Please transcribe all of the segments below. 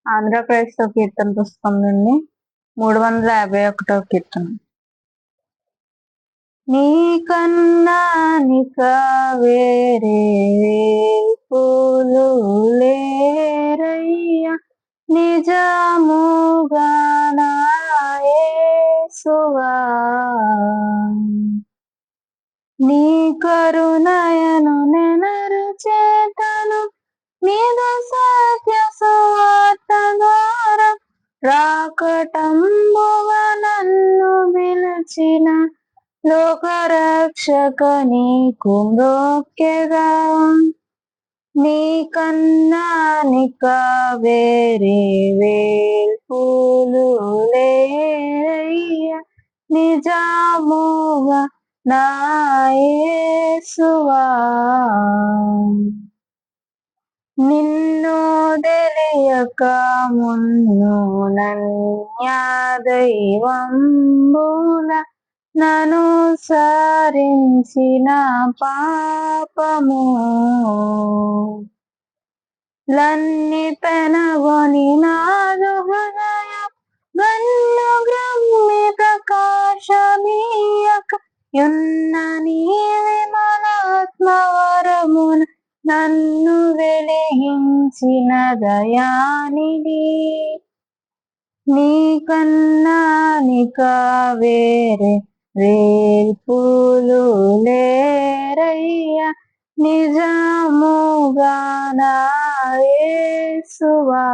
ఆంధ్రప్రదేశ్‌లో కీర్తన పుస్తకం నుండి 351 కీర్తన. నీకన్నా నిక వేరే వేల్పులు లేరయ్య నిజముగా నా యేసువా. నీ కరుణయను నెనరు చేతను నీదు సత్య సువార్త ద్వారా రాకటంబుగా నన్ను పిలిచిన లోకరక్షక నీకు మ్రొక్కెదా. నీకన్నా నిక వేరే వేల్పులు లేరయ్య నిజముగా నా యేసువా. నిన్ను తెలియక మున్ను నన్య దైవంబుల నను సరించిన పాపము లన్ని పెనగొని నాదు హృదయ గన్ను గ్రమ్మి ప్రకాశమీయక యున్న నీ విమలాత్మవరమున నన్ను వెలిగించిన దయానిధి. నీకన్నా నిక వేరే వేల్పులు లేరయ్య నిజముగా నా యేసువా.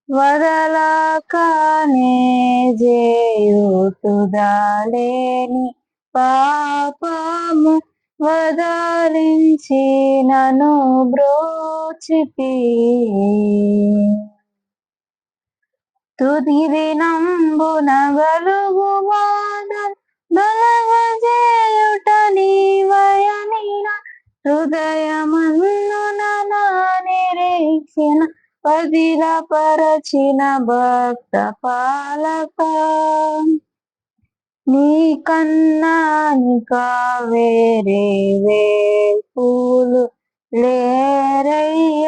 వదలకనే చేయుతుదలేని పాపము వదలించి నన్ను బ్రోచితి. తుది దినంబున గలుగు బాధలు దొలగజేయుట నీవయనిన హృదయమన్నున నా నిరీక్షణ పదిలపరచిన భక్త పాలక. నీకన్నా నిక వేరే వేల్పులు లేరయ్య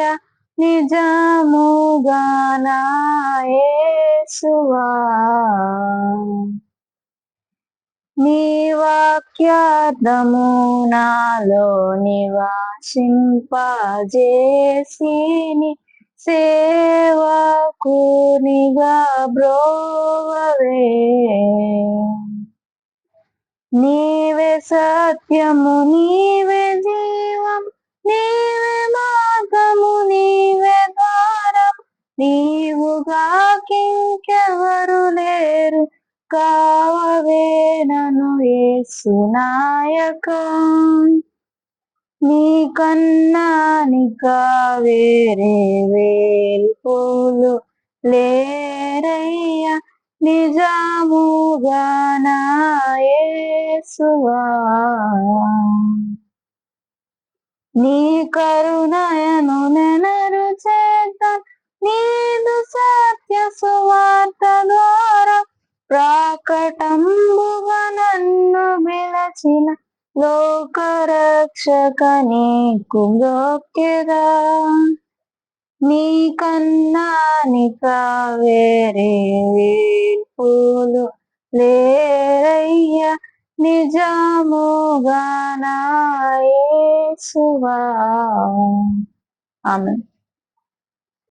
నిజముగా నా యేసువా. నీ వాక్యార్థము నాలో నివాసింపజేసి నీ సేవకునిగా బ్రోవవే. నీవే సత్యము నీవే జీవం నీవే మార్గము నీవే ద్వారం నీవుగాకింకెవరు లేరు కావవే నన్ను యేసు నాయక. నీకన్నా నిక వేరే వేల్పులు లేరయ్య నిజముగా నా యేసువా. నీ కరుణయను నెనరు చేతను నీదు సత్య సువార్త ద్వారా ప్రాకటంబుగా నన్ను పిలచిన లోకరక్షక నీకు మ్రొక్కెదా. నీకన్నా నిక వేరే వేల్పులు లేరయ్య నిజముగా నా యేసువా. ఆమేన్.